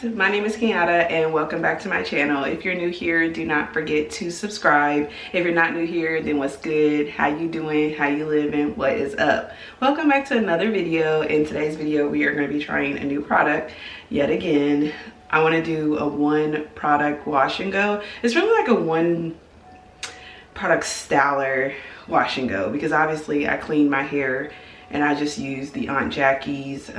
guys, my name is Kenyatta and welcome back to my channel. If you're new here, do not forget to subscribe. If you're not new here, then what's good? How you doing? How you living? What is up? Welcome back to another video. In today's video, we are going to be trying a new product yet again. I want to do a one product wash and go. It's really like a one product styler wash and go because obviously I cleaned my hair and I just used the Aunt Jackie's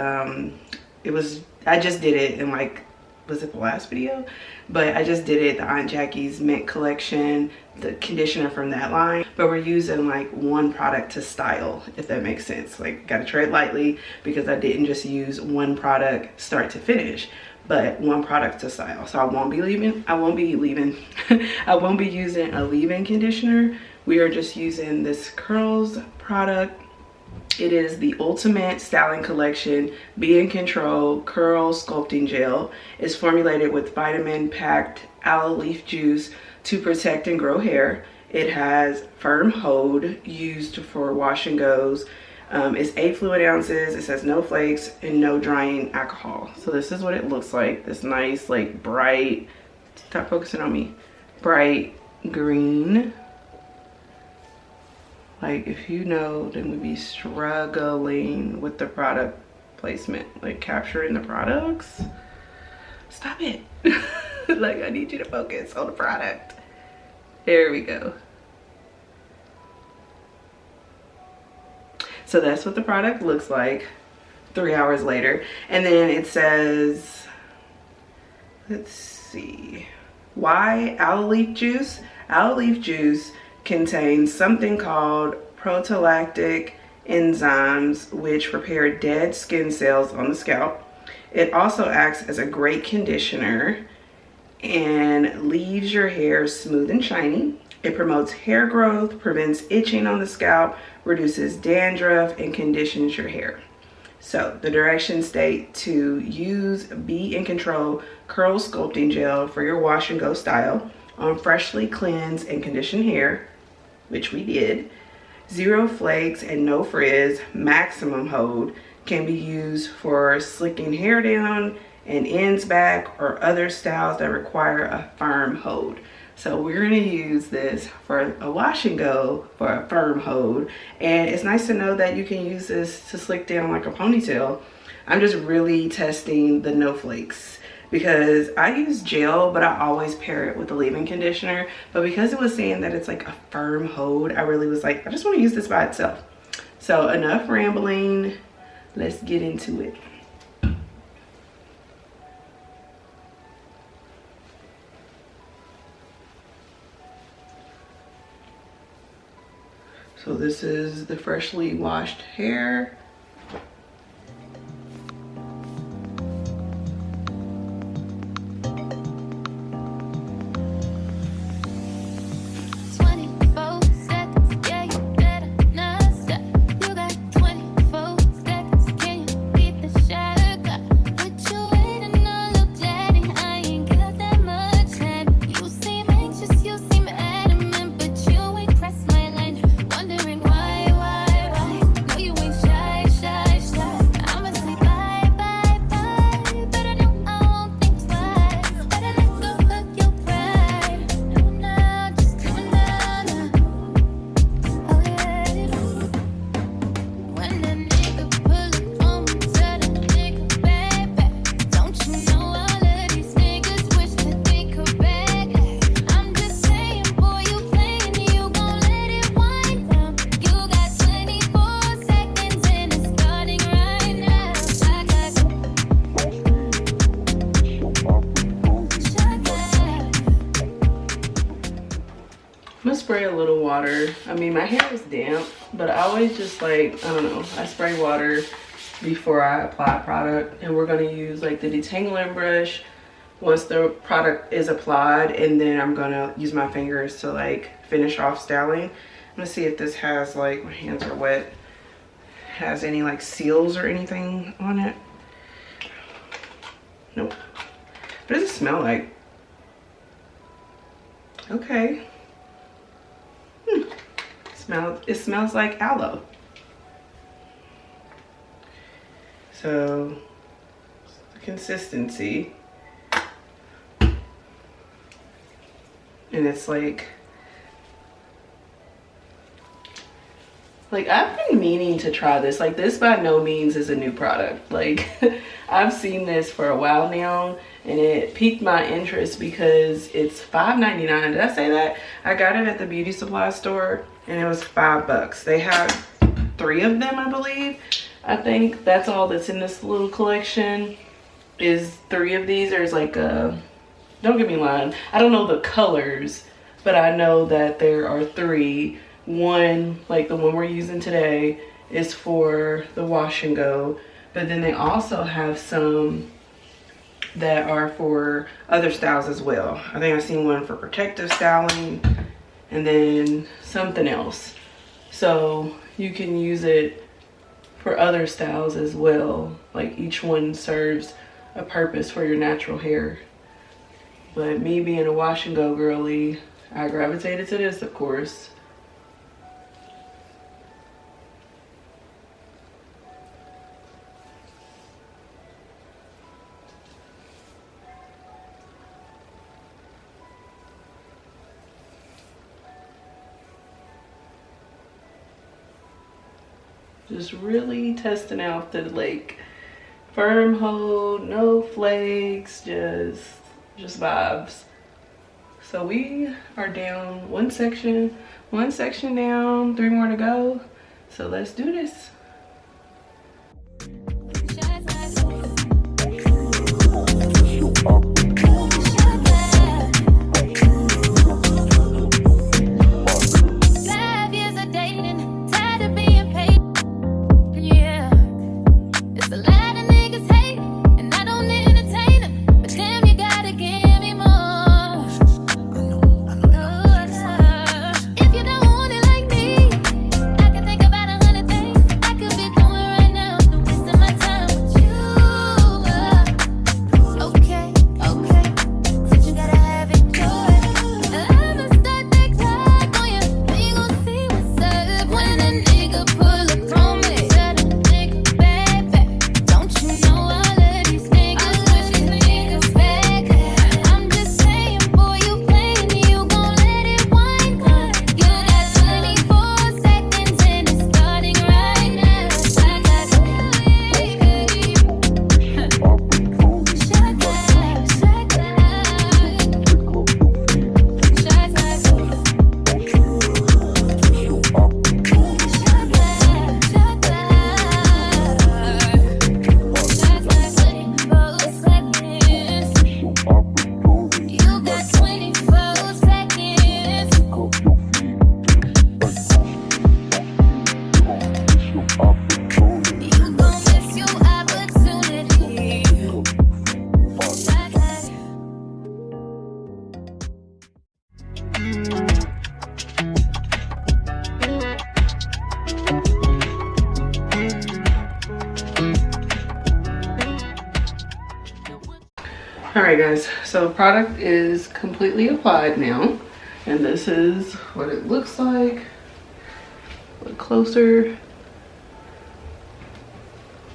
I just did it in like, was it the last video? But I just did it, the Aunt Jackie's Mint Collection, the conditioner from that line. But we're using like one product to style, if that makes sense. Like, gotta tread lightly because I didn't just use one product start to finish, but one product to style. So I won't be using a leave-in conditioner. We are just using this Curls product. It is the Ultimate Styling Collection Be in Control Curl Sculpting Gel. It's formulated with vitamin-packed aloe leaf juice to protect and grow hair. It has firm hold used for wash and goes. It's 8 fluid ounces. It says no flakes and no drying alcohol. So this is what it looks like. This nice, like, bright, stop focusing on me, bright green. Like, if you know, then we'd be struggling with the product placement, like capturing the products. Stop it. Like, I need you to focus on the product. There we go. So that's what the product looks like 3 hours later. And then it says, let's see, why aloe leaf juice? Aloe leaf juice contains something called proteolactic enzymes which repair dead skin cells on the scalp. It also acts as a great conditioner and leaves your hair smooth and shiny. It promotes hair growth, prevents itching on the scalp, reduces dandruff, and conditions your hair. So the directions state to use Be in Control Curl Sculpting Gel for your wash and go style on freshly cleansed and conditioned hair, which we did. 0 flakes and no frizz, maximum hold, can be used for slicking hair down and ends back or other styles that require a firm hold. So we're gonna use this for a wash and go for a firm hold. And it's nice to know that you can use this to slick down like a ponytail. I'm just really testing the no flakes, because I use gel, but I always pair it with a leave-in conditioner. But because it was saying that it's like a firm hold, I really was like, I just want to use this by itself. So enough rambling, let's get into it. So this is the freshly washed hair. I'm gonna spray a little water. I mean, my hair is damp, but I always just like, I don't know, I spray water before I apply product. And we're gonna use like the detangling brush once the product is applied, and then I'm gonna use my fingers to like finish off styling. I'm gonna see if this has, like, my hands are wet, has any like seals or anything on it. Nope. What does it smell like? Okay. It smells like aloe. So the consistency. and it's like I've been meaning to try this. Like, this by no means is a new product. Like, I've seen this for a while now, and it piqued my interest because it's $5.99. Did I say that? I got it at the beauty supply store, and it was $5. They have 3 of them, I believe. I think that's all that's in this little collection is 3 of these. There's like a, don't get me lying, I don't know the colors, but I know that there are 3. One, like the one we're using today, is for the wash and go, but then they also have some that are for other styles as well. I think I've seen one for protective styling and then something else. So you can use it for other styles as well. Like, each one serves a purpose for your natural hair. But me being a wash and go girly, I gravitated to this, of course. Just really testing out the like firm hold, no flakes, just vibes. So we are down one section down, 3 more to go. So let's do this. Alright guys, so product is completely applied now, and this is what it looks like. Look closer.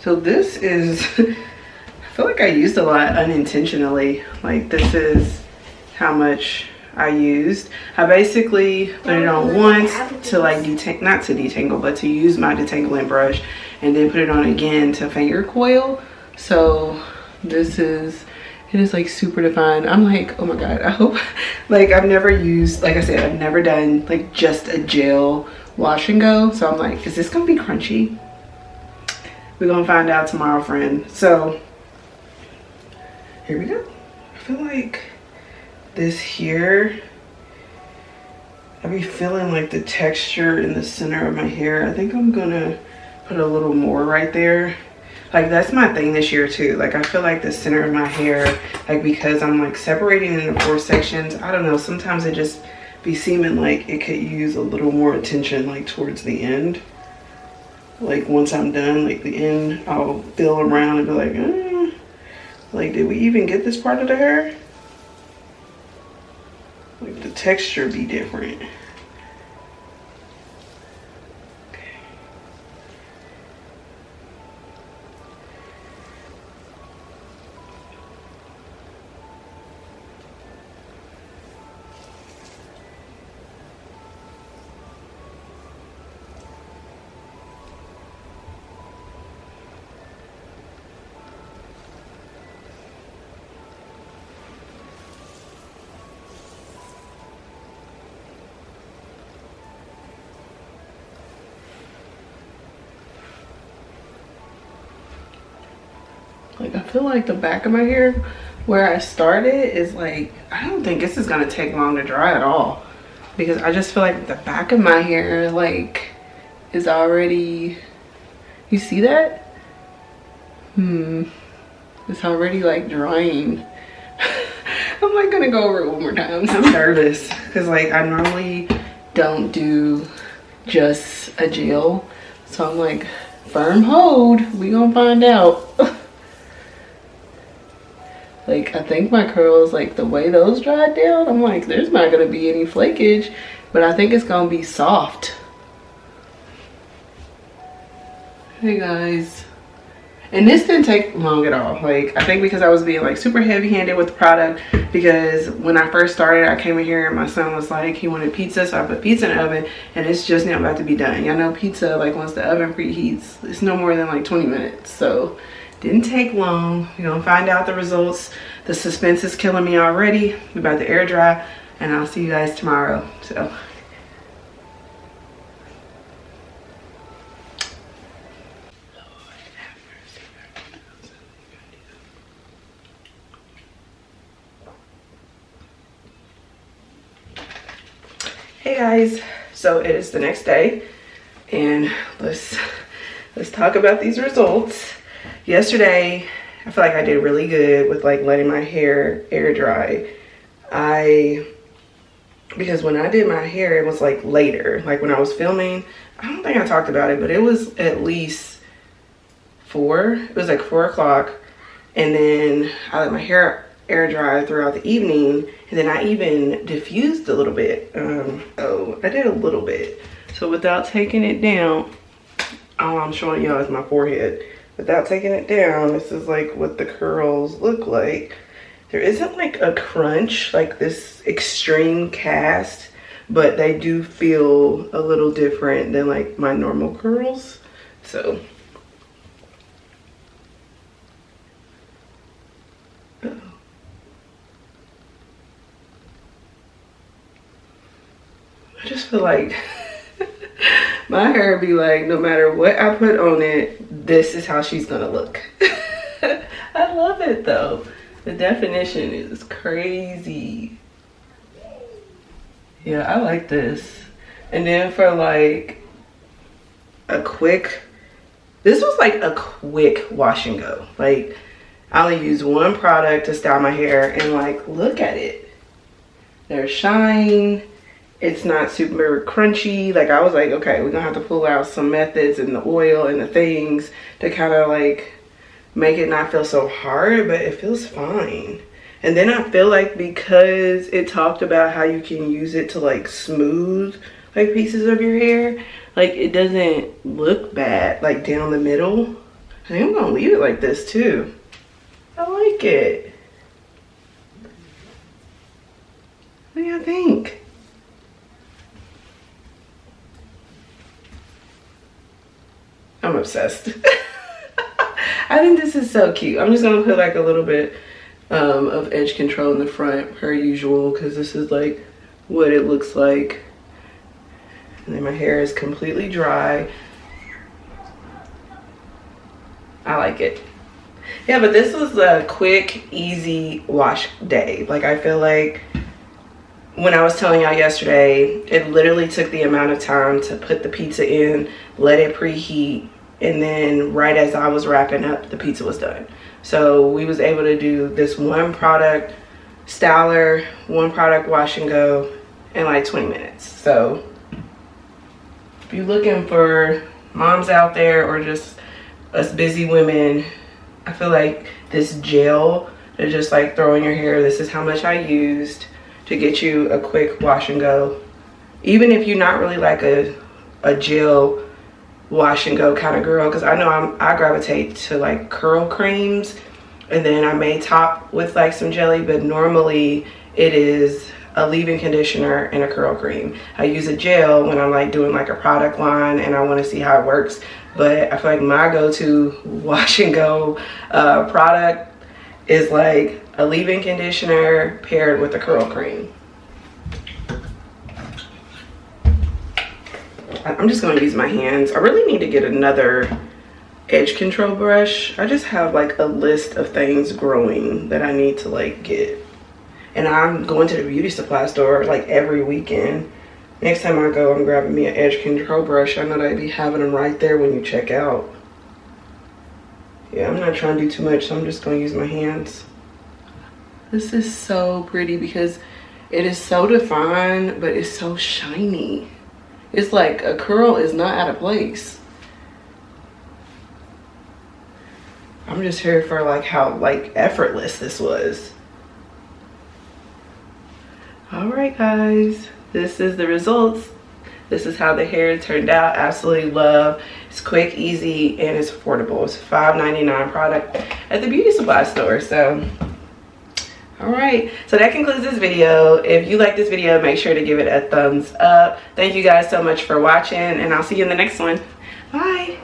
So this is, I feel like I used a lot unintentionally. Like, this is how much I used. I basically put it on once to like not to detangle, but to use my detangling brush, and then put it on again to finger coil. So this is, it is like super defined. I'm like, oh my god, I hope, like, I've never used, like I said, I've never done like just a gel wash and go. So I'm like, is this gonna be crunchy? We're gonna find out tomorrow, friend. So here we go. I feel like this here, I be feeling like the texture in the center of my hair. I think I'm gonna put a little more right there. Like, that's my thing this year too. Like, I feel like the center of my hair, like, because I'm like separating into 4 sections, I don't know, sometimes it just be seeming like it could use a little more attention, like towards the end. Like, once I'm done, like the end, I'll feel around and be like, like, did we even get this part of the hair? Like, the texture be different. Like I feel like the back of my hair where I started is like, I don't think this is gonna take long to dry at all, because I just feel like the back of my hair like is already, you see that? It's already like drying. I'm like gonna go over it one more time. I'm nervous because like I normally don't do just a gel, so I'm like, firm hold, we gonna find out. Like I think my curls, like the way those dried down, I'm like there's not gonna be any flakage, but I think it's gonna be soft. Hey guys, and this didn't take long at all. Like I think because I was being like super heavy handed with the product, because when I first started I came in here and my son was like he wanted pizza, so I put pizza in the oven and it's just now about to be done. Y'all know pizza, like once the oven preheats, it's no more than like 20 minutes. So didn't take long. You're gonna find out the results. The suspense is killing me already. We're about to air dry and I'll see you guys tomorrow. So hey guys, so it is the next day and let's talk about these results. Yesterday I feel like I did really good with like letting my hair air dry. Because when I did my hair it was like later, like when I was filming, I don't think I talked about it, but it was at least 4, it was like 4 o'clock, and then I let my hair air dry throughout the evening, and then I even diffused a little bit. So I did a little bit. So without taking it down, all I'm showing y'all is my forehead. Without taking it down, this is like what the curls look like. There isn't like a crunch, like this extreme cast, but they do feel a little different than like my normal curls. So I just feel like my hair be like, no matter what I put on it, this is how she's gonna look. I love it though. The definition is crazy. Yeah, I like this. And then for like a quick, this was like a quick wash and go. Like I only used one product to style my hair and like, look at it. There's shine. It's not super crunchy. Like I was like, okay, we're gonna have to pull out some methods and the oil and the things to kind of like make it not feel so hard, but it feels fine. And then I feel like because it talked about how you can use it to like smooth like pieces of your hair, like it doesn't look bad like down the middle. I think I'm gonna leave it like this too. I like it. What do y'all think? I'm obsessed. I think this is so cute. I'm just gonna put like a little bit of edge control in the front per usual, because this is like what it looks like. And then my hair is completely dry. I like it. Yeah, but this was a quick, easy wash day. Like I feel like when I was telling y'all yesterday, it literally took the amount of time to put the pizza in, let it preheat, and then right as I was wrapping up, the pizza was done. So we was able to do this one product styler, one product wash and go in like 20 minutes. So if you're looking for moms out there or just us busy women, I feel like this gel to just like throw in your hair, this is how much I used to get you a quick wash and go. Even if you're not really like a gel wash and go kind of girl, because I know I gravitate to like curl creams, and then I may top with like some jelly, but normally it is a leave-in conditioner and a curl cream. I use a gel when I'm like doing like a product line and I want to see how it works, but I feel like my go-to wash and go product is like a leave-in conditioner paired with a curl cream. I'm just gonna use my hands. I really need to get another edge control brush. I just have like a list of things growing that I need to like get. And I'm going to the beauty supply store like every weekend. Next time I go, I'm grabbing me an edge control brush. I know they be having them right there when you check out. Yeah, I'm not trying to do too much, so I'm just gonna use my hands. This is so pretty because it is so defined, but it's so shiny. It's like a curl is not out of place. I'm just here for like how like effortless this was. All right, guys, this is the results. This is how the hair turned out. Absolutely love. It's quick, easy, and it's affordable. It's a $5.99 product at the beauty supply store. So, all right. So that concludes this video. If you like this video, make sure to give it a thumbs up. Thank you guys so much for watching, and I'll see you in the next one. Bye.